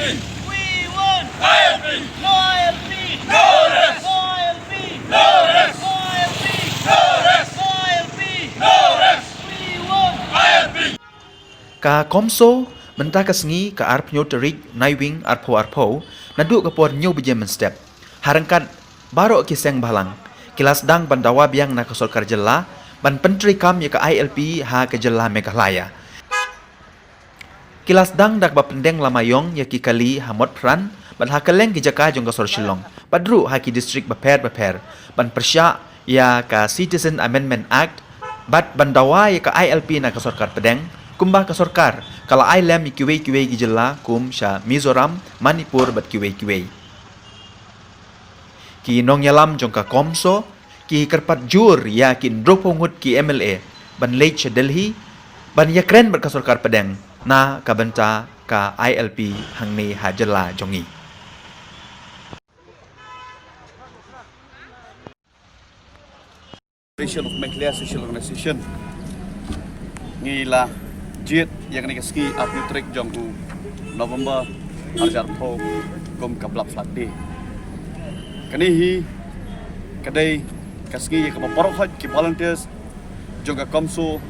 We want ILP. No ILP. No rest. No ILP. No rest. No ILP. No rest. No ILP. No rest. We want ILP. Ka komso mentah kesengi ka arp nyo terik naiwing arpo naduk kapor nyo bejemen step. Harangkat barok kiseng balang. Kilas dang bandawa biang na kasol karjela ban pentri kam ya ka ILP ha ke jela Meghalaya. Kilas dang dak bapendeng lamayong ya ki kali hamot pran ban ha keleng ki jaka jong kasor Shillong. Badru ha ki distrik baper ban persya ya ka Citizen Amendment Act bat bandawa ya ka ILP na kasor kar pedeng kumbah kasor kar kala ILM kiwe ki jela kum sha Mizoram Manipur bat kiwe ki nong yalam jong ka komso ki kerpat jur ya ki ndropongut ki MLA ban late sha Delhi ban ya kren bat kasor kar pedeng na kabenta ka ILP hangni hajela jongi. Of Meghalaya Social Organization ngila jit yang ni keski aputrik jongku November arjar po gom kablap flati kani hi kadai keski yang kaporok haj ki volunteers jongka komso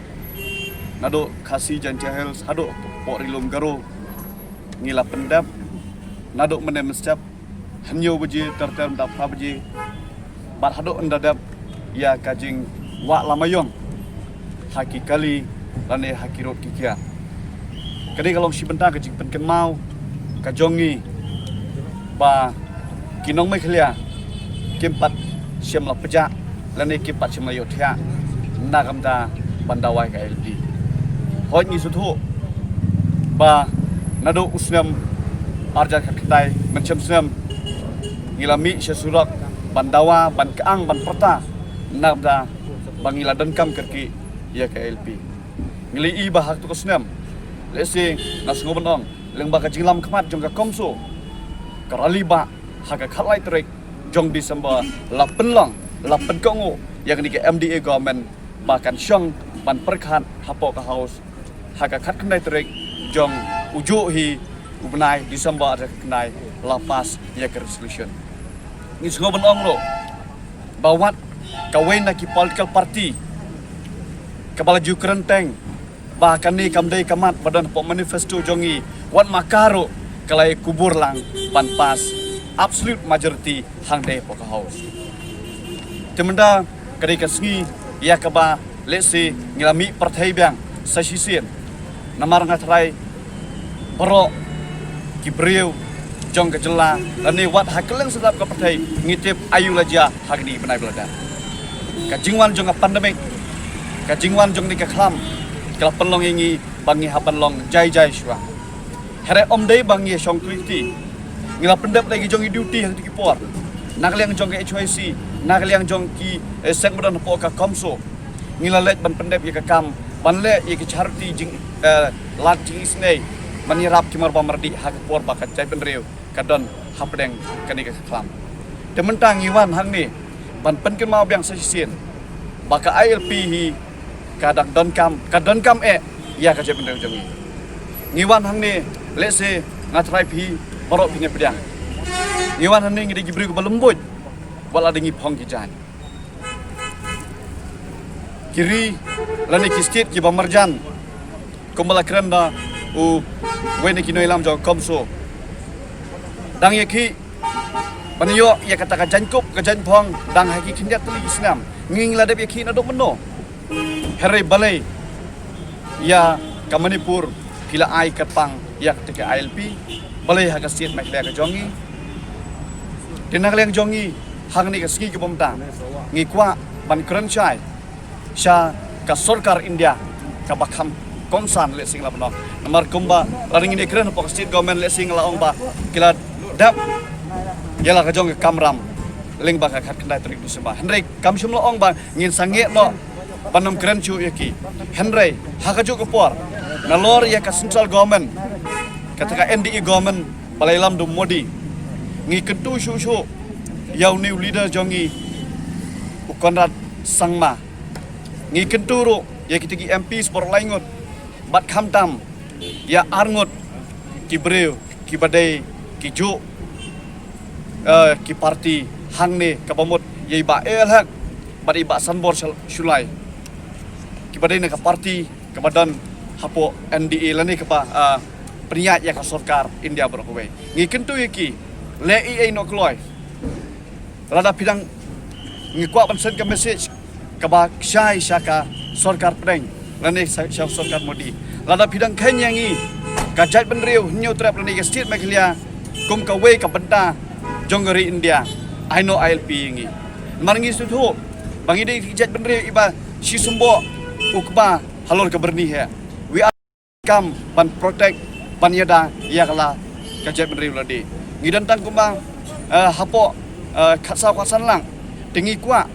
nado kasi janjahel hado porilum garo ngila pendap nado menem step hanyo beji terterm dap beji bat hado endadap ya kajing wa lamayong haki kali lane haki rot kikia kadi kalau si benta kajing penken mau kajongi ba kinong Meghalaya kimpat siam la pejak lane kimpat siam la yothya nagamda bandawai ka LD hoj ni suthu ba nado usnam arja kakitai mencem snam ngilami sesurak bandawa ban kaang ban perta nabda bangila dankam kerki ya ke LP ngili i bahak tu kesnam lesi nasngo benong lengba ka jinglam khamat jong ka komso karali ba haka khalai trek jong Desember lapen long lapen kongo yang ni ke MDA government bahkan syong ban perkhan hapo ka house haka khat kendai trek jong uju hi ubnai Desember ada kendai lapas ya ke resolution ni sngo benong lo bawat kawin ki political party kepala ju kerenteng bahkan ni kamdai kamat badan pok manifesto jongi wan makaro kalai kubur lang ban pas absolute majority hang dei pok house temenda kadi kasngi ya kaba lesi ngilami partai biang sasisien namar ngatrai bro kibriu jong kejela ani wat hakeleng sedap ke partai ngitip ayu laja hagni benai belada kajingwan jong pandemik kajingwan jong ni keklam kala penlong ingi bangi hapan long jai shwa here om dei bangi song kriti ngila pendap lagi jong duty hang tikipor nakliang jong ke HYC nakliang jong ki sek badan po ka komso ngila let ban pendap ye kam ban le ye ke charity jing lat jing isnei manirap kimar pamardi hak por bakat jai penriu kadon hapdeng kani keklam tementang iwan hang ni ban penken mau biang sesien baka ILP hi kadang don kam ya ka je bendang jangi ngiwan hang ni lese ngatrai pi borok pinge pedang ngiwan hang ni ngidi gibri ko balembut wala dengi phong ki jan kiri lani ki state ki bamarjan kombala krenda u weni ki noilam jo komso dang ye ki Paniyo ia katakan jankup ke janpong dang haki kinjat tuli Islam nging ladap ia kina dok meno hari balai ia ke Manipur kila ai ketang ia ketika ILP balai haka siat Meghalaya ke jongi dinang liang jongi hang ni ke segi ke pemtang ngikwa ban kerenchai sha ka sarkar India ka bakham konsan le sing la bano namar kumba laring ni keren pok state government le sing la ong ba kila dap yala ka jong kamram ling ba ka khat kendai trik du sema henry kam shum lo ong ba ngin sange no panam kren chu yaki henry ha ka ju ko por na lor ya ka central government kataka NDE government palailam du modi ngi kentu shu yau new leader jongi ukonrat sangma ngi kentu ro ya kitigi MP spor laingot bat khamtam ya arngot ki breu ki ki badai ki ju ki parti hang ne kabamut yei ba el hak badai ba sanbor shulai ki badai ne ka parti ka badan hapo NDA lani ka ba peniat ya ka sarkar India berkowe ngi kentu yaki le ai no kloi rada pidang ngi kwa ban send ka message ka ba syai syaka sarkar pedeng lani syau sarkar Modi rada pidang khenyangi ka jat ban riu nyu trap lani ka state maklia kum ka we ka benta jonggeri India I know ILP ngi marangi sutu bangi dei jat ban riu iba si sumbo ukba halor ka berni he we are come ban protect panyada yakala kajat menri ladi ngidan tang kumbang hapo khatsau khasan lang tingi kwa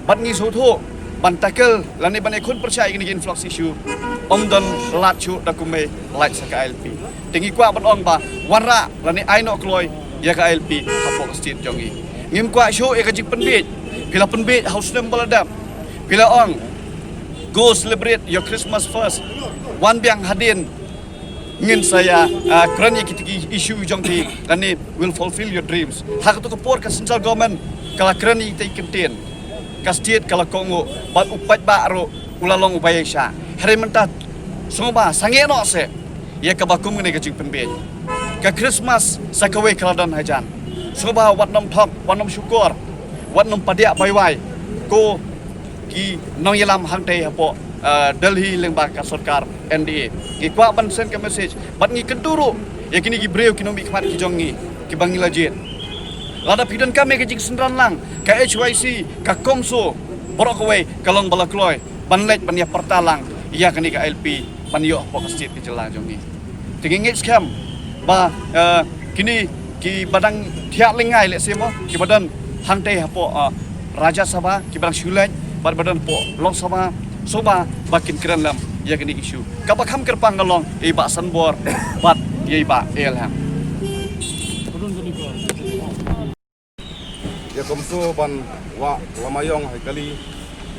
bat ngi sotho ban tackle lani ban ekun percaya ini influx issue dan lat chu da kume light saka LP tingi kwa ban ong ba warra lani aino kloi ya ka LP hapo state jongi ngim kwa show e kajik penbit bila penbit house nem baladam bila ong go celebrate your Christmas first wan biang hadin ngin saya kerana kita isu jong ti lani will fulfill your dreams hak tu kapor ka central government kala kerana kita ikentin ka state kala kongo bat upat ba ro ulalong upaya sha hari mentat soba sange no se ya ka bakum ne ka jing penbe ka Christmas sakawe kala dan hajan soba wat nom thok wat nom syukur wat nom padia bai ko ki nong yalam hangte hapo Delhi lembah ka sarkar NDA ki kwa ban send ka message bat ngi kenduru ya kini ki breu kinomi khmat ki jongi ki bangila jet lada pidan kami ke jing sendran lang ka HYC ka komso borok we kalong bala kloi ban let ban ya pertalang ya kini ka LP ban yo pok state ki jela jongi tingi ngit scam ba kini ki badang thiak lengai le semo ki badan hangte hapo Raja Sabha ki badang shulaj badan po Lok Sabha soba bakin keren lam ya kini isu kabakam kerpang galong iba sanbor bat ye iba elham ya komso ban wa lamayong hai kali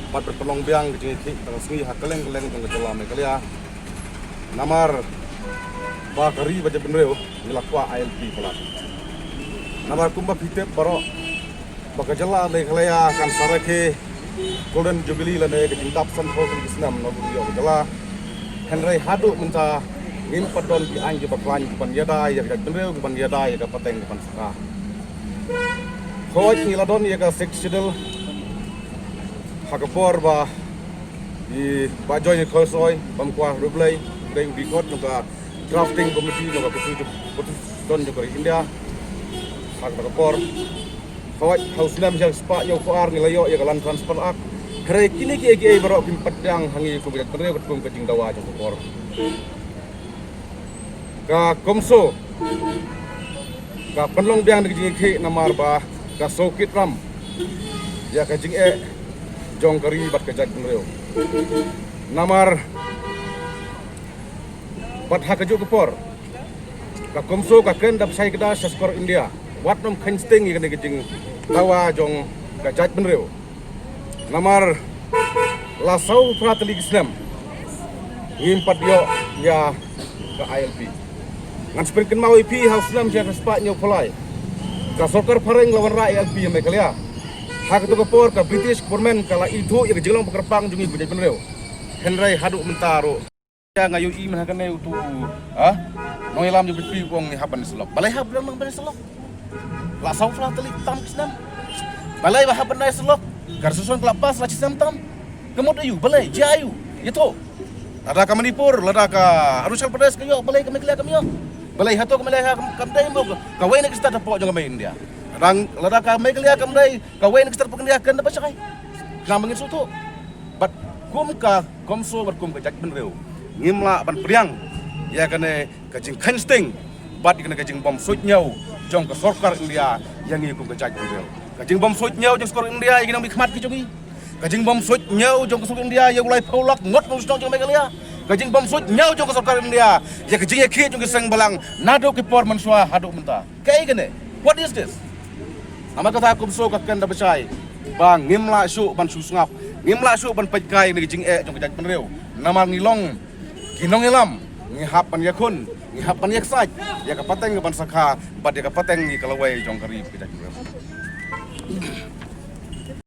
bat berpelong biang ke jing tangasmi hakaleng keleng tang kejelam kalia namar ba kari baje benreo nilakwa ILP pelat namar kumba pitep baro bakajala le kalia kan sarake Golden Jubilee lane ke jingtap san ko ke senam no yo jala Henry hadu menta ngim padon ki anju bakwan pan yada ya ka benreu pan yada ya ka pateng pan saka khoj ni ladon ya ka sexual hakapor ba di bajoy ni khosoi bam kwa rublai dei record no ka drafting committee no ka don jo kari India hakapor khoj hauslam jang spa yo khoar ni layo ya kalan transfer ak kare kini ki barok kim padang hangi ko biak tere ko ke jing dawa jang khor ka komso ka penlong biang ni jing ke namar ba ka sokit ram ya ka jing jong kari bat ka jag benreo namar bat ha ka jo por ka komso ka ken dap sai kada skor India wat nom kensting ni ke jing dawa jong ka jag benreo namar lasau prateli Islam ngimpat yo ya ka ILP ngan spirken mau IP house Islam ja respa nyo polai ka sokar pareng lawan ra ILP me kalia hak tu kapor ka British government kala itu ya jelong pekerpang jungi budai benreo Henry hadu mentaro ya ngayu i man hakane utu no ilam ju pi wong ni haban selok balai hab mang ban selok la sau prateli tam Islam balai ba haban selok gar susun kelapas la cisam tam kemod ayu balai jayu itu ada ka Manipur lada ka Arunachal Pradesh kayo balai kami kelia kami yo balai hato kami leha kamdai mo ka wai nak start po jong kami India rang lada ka mai kelia kamdai ka wai nak start pendia kan apa sakai kamangin sutu bat kum ka komso bat kum ka jak benreu ngimla ban priang ya kane ka jing kensting bat kane ka jing bom sut nyau jong ka sarkar India yang ngi kum ka jak benreu ka jing bom sut nyau jong sarkar India yang ngi khmat ki jongi kajing bom sut nyau jong kasuk India ya ulai paulak ngot mo stong jong megalia kajing bom sut nyau jong kasuk India ya kajing ya ki jong keseng balang nado ki por mansua hadu menta kai gane what is this ama kata kum so ka kan da besai bang ngimla su ban susngap ngimla su ban pajkai ni kajing jong kajak penreu nama ngilong kinong ilam ngihap pan yakun Hapan yak saj, ya kapateng ban sakha, bad ya kapateng ni kalawai jong kari kita.